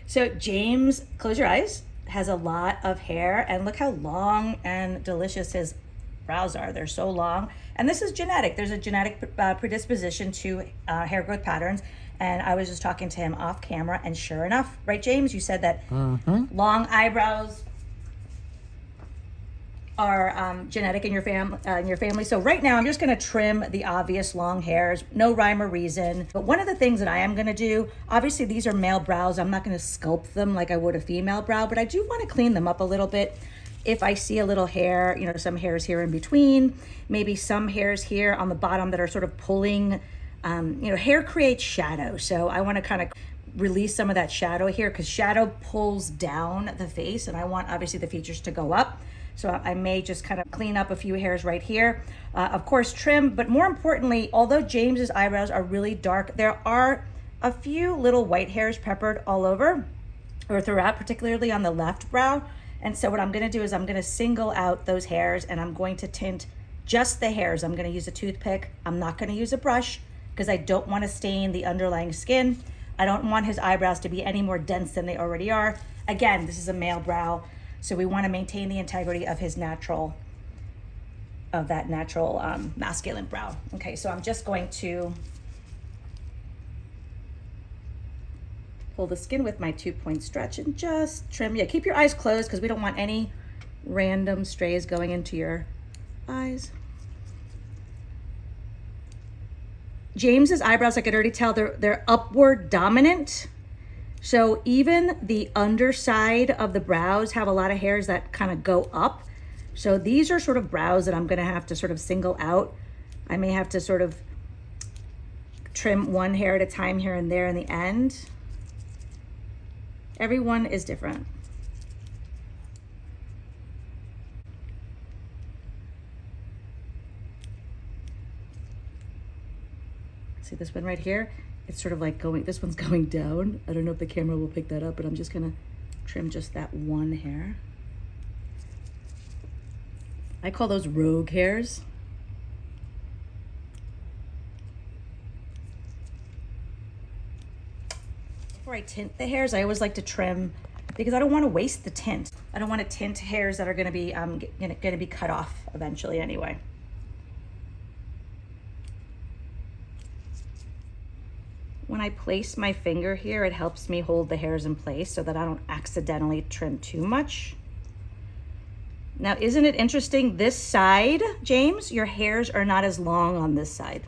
So James, close your eyes, has a lot of hair, and look how long and delicious his brows are. They're so long. And this is genetic. There's a genetic predisposition to hair growth patterns. And I was just talking to him off camera, and sure enough, right, James, you said that long eyebrows are genetic in your family. So right now I'm just going to trim the obvious long hairs, no rhyme or reason. But one of the things that I am going to do, obviously these are male brows. I'm not going to sculpt them like I would a female brow, but I do want to clean them up a little bit. If I see a little hair, you know, some hairs here in between, maybe some hairs here on the bottom that are sort of pulling, you know, hair creates shadow. So I want to kind of release some of that shadow here, because shadow pulls down the face, and I want obviously the features to go up. So I may just kind of clean up a few hairs right here. Of course, trim, but more importantly, although James's eyebrows are really dark, there are a few little white hairs peppered all over or throughout, particularly on the left brow. And so what I'm gonna do is I'm gonna single out those hairs, and I'm going to tint just the hairs. I'm gonna use a toothpick. I'm not gonna use a brush because I don't wanna stain the underlying skin. I don't want his eyebrows to be any more dense than they already are. Again, this is a male brow, so we want to maintain the integrity of his natural masculine brow. Okay, so I'm just going to pull the skin with my 2-point stretch and just trim. Yeah, keep your eyes closed because we don't want any random strays going into your eyes. James's eyebrows, I could already tell they're upward dominant. So even the underside of the brows have a lot of hairs that kind of go up. So these are sort of brows that I'm gonna have to sort of single out. I may have to sort of trim one hair at a time here and there in the end. Everyone is different. See this one right here? It's sort of like this one's going down. I don't know if the camera will pick that up, but I'm just gonna trim just that one hair. I call those rogue hairs. Before I tint the hairs, I always like to trim because I don't want to waste the tint. I don't want to tint hairs that are gonna be cut off eventually anyway. When I place my finger here, it helps me hold the hairs in place so that I don't accidentally trim too much. Now, isn't it interesting? This side, James, your hairs are not as long on this side.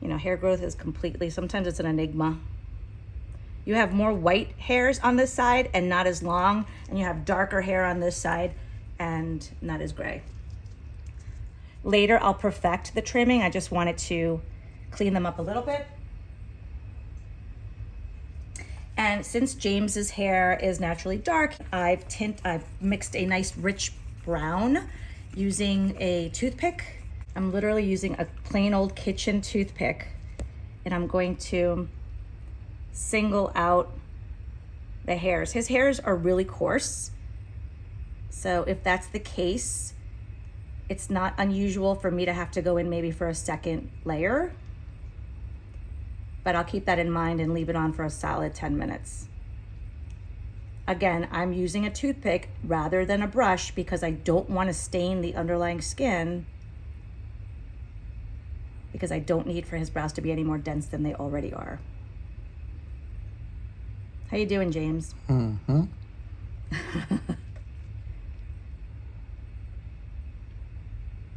You know, hair growth is sometimes it's an enigma. You have more white hairs on this side and not as long, and you have darker hair on this side and not as gray. Later, I'll perfect the trimming. I just wanted to clean them up a little bit. And since James's hair is naturally dark, I've mixed a nice rich brown using a toothpick. I'm literally using a plain old kitchen toothpick, and I'm going to single out the hairs. His hairs are really coarse, so if that's the case, it's not unusual for me to have to go in maybe for a second layer. But I'll keep that in mind and leave it on for a solid 10 minutes. Again, I'm using a toothpick rather than a brush because I don't want to stain the underlying skin, because I don't need for his brows to be any more dense than they already are. How you doing, James? Mm-hmm.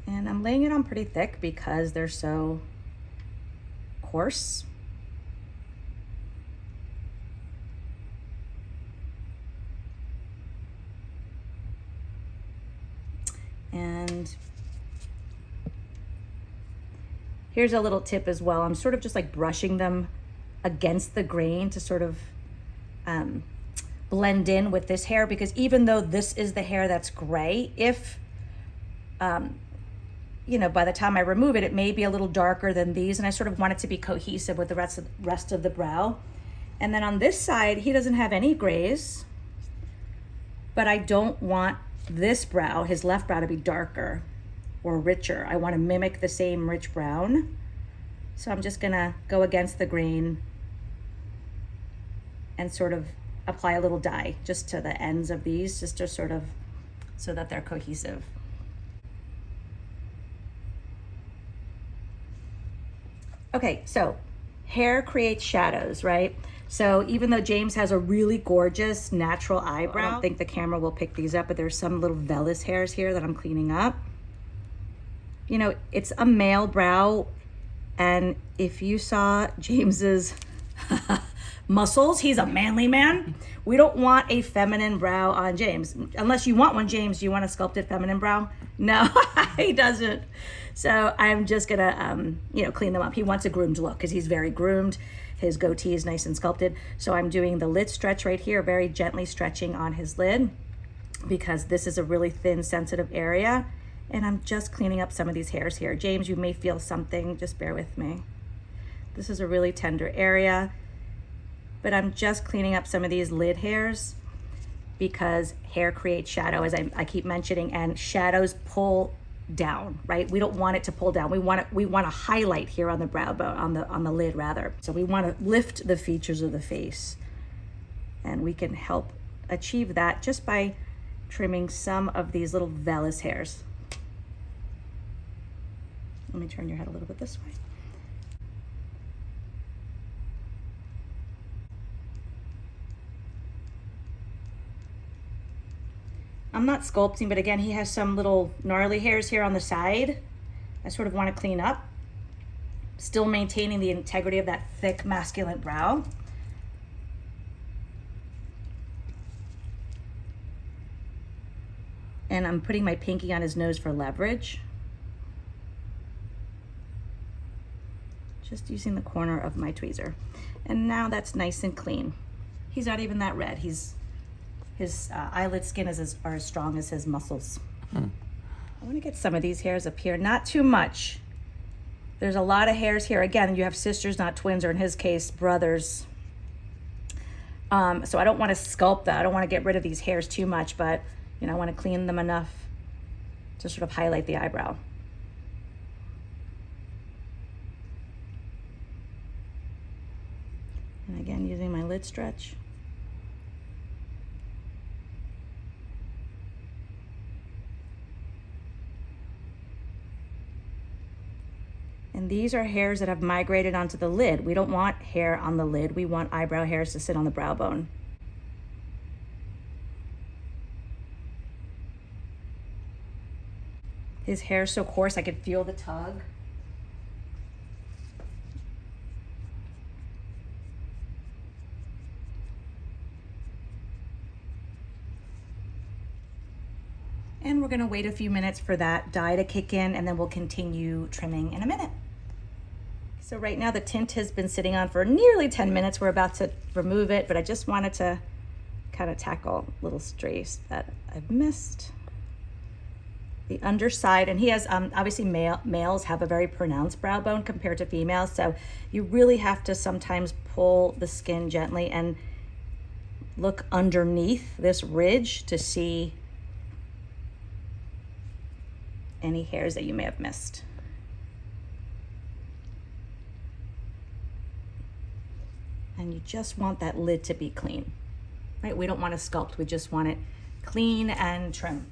And I'm laying it on pretty thick because they're so coarse. And here's a little tip as well. I'm sort of just like brushing them against the grain to sort of blend in with this hair, because even though this is the hair that's gray, if you know, by the time I remove it, it may be a little darker than these, and I sort of want it to be cohesive with the rest of the brow. And then on this side, he doesn't have any grays, but I don't want this brow, his left brow, to be darker or richer. I want to mimic the same rich brown. So I'm just gonna go against the grain and sort of apply a little dye just to the ends of these, just to sort of, so that they're cohesive. Okay, so hair creates shadows, right? So even though James has a really gorgeous natural eyebrow, I don't think the camera will pick these up, but there's some little vellus hairs here that I'm cleaning up. You know, it's a male brow, and if you saw James's muscles, he's a manly man. We don't want a feminine brow on James. Unless you want one, James, do you want a sculpted feminine brow? No, he doesn't. So I'm just gonna, you know, clean them up. He wants a groomed look because he's very groomed. His goatee is nice and sculpted. So I'm doing the lid stretch right here, very gently stretching on his lid because this is a really thin, sensitive area. And I'm just cleaning up some of these hairs here. James, you may feel something, just bear with me. This is a really tender area, but I'm just cleaning up some of these lid hairs because hair creates shadow, as I keep mentioning, and shadows pull down, right? We don't want it to pull down. We want to highlight here on the brow bone, on the lid rather. So we want to lift the features of the face, and we can help achieve that just by trimming some of these little vellus hairs. Let me turn your head a little bit this way. I'm not sculpting, but again, he has some little gnarly hairs here on the side. I sort of want to clean up, still maintaining the integrity of that thick masculine brow. And I'm putting my pinky on his nose for leverage. Just using the corner of my tweezer. And now that's nice and clean. He's not even that red. His eyelid skin are as strong as his muscles. I want to get some of these hairs up here, not too much. There's a lot of hairs here. Again, you have sisters, not twins, or in his case, brothers. So I don't want to sculpt that. I don't want to get rid of these hairs too much, but you know, I want to clean them enough to sort of highlight the eyebrow. And again, using my lid stretch. And these are hairs that have migrated onto the lid. We don't want hair on the lid. We want eyebrow hairs to sit on the brow bone. His hair is so coarse, I could feel the tug. And we're gonna wait a few minutes for that dye to kick in, and then we'll continue trimming in a minute. So right now the tint has been sitting on for nearly 10 minutes. We're about to remove it, but I just wanted to kind of tackle little strays that I've missed. The underside, and he has, obviously males have a very pronounced brow bone compared to females, so you really have to sometimes pull the skin gently and look underneath this ridge to see any hairs that you may have missed. And you just want that lid to be clean, right? We don't want to sculpt, we just want it clean and trim.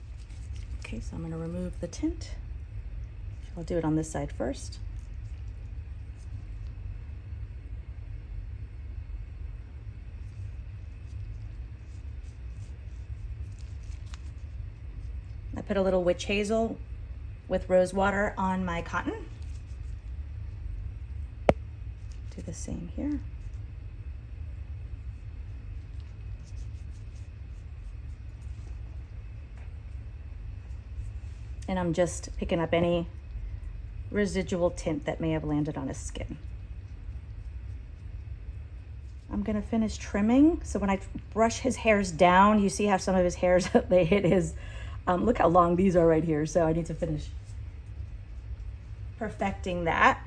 Okay, so I'm gonna remove the tint. I'll do it on this side first. I put a little witch hazel with rose water on my cotton. Do the same here. And I'm just picking up any residual tint that may have landed on his skin. I'm gonna finish trimming. So when I brush his hairs down, you see how some of his hairs, they hit his, look how long these are right here. So I need to finish perfecting that.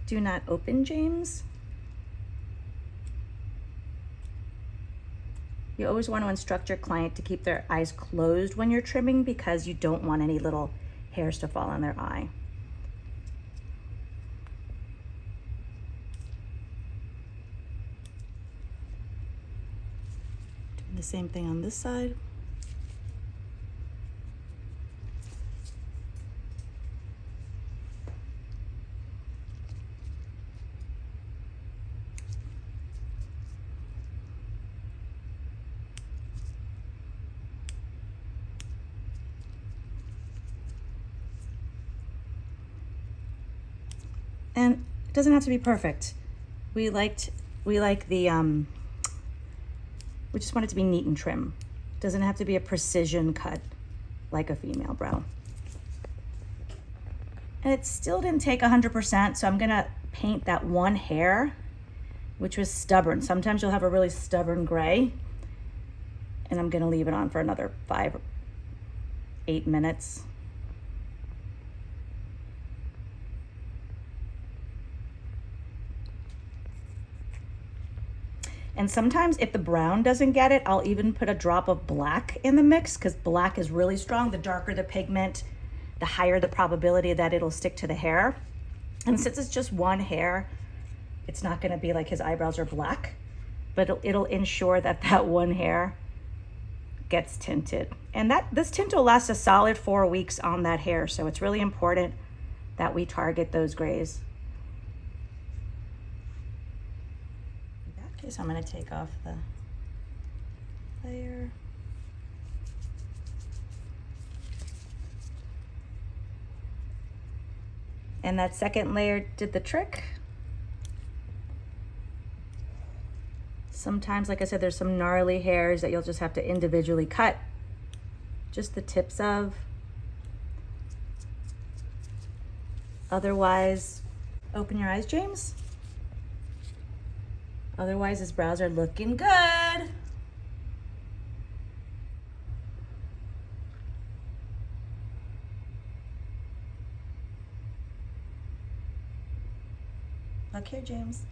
Do not open, James. You always want to instruct your client to keep their eyes closed when you're trimming because you don't want any little hairs to fall on their eye. The same thing on this side. And it doesn't have to be perfect. We like the, we just want it to be neat and trim. It doesn't have to be a precision cut like a female brow. And it still didn't take 100%, so I'm gonna paint that one hair, which was stubborn. Sometimes you'll have a really stubborn gray, and I'm gonna leave it on for another 5 or 8 minutes. And sometimes if the brown doesn't get it, I'll even put a drop of black in the mix, because black is really strong. The darker the pigment, the higher the probability that it'll stick to the hair. And since it's just one hair, it's not gonna be like his eyebrows are black, but it'll ensure that that one hair gets tinted. And this tint will last a solid 4 weeks on that hair, so it's really important that we target those grays. So I'm going to take off the layer. And that second layer did the trick. Sometimes, like I said, there's some gnarly hairs that you'll just have to individually cut just the tips of. Otherwise, open your eyes, James. Otherwise, his brows are looking good. Look here, James.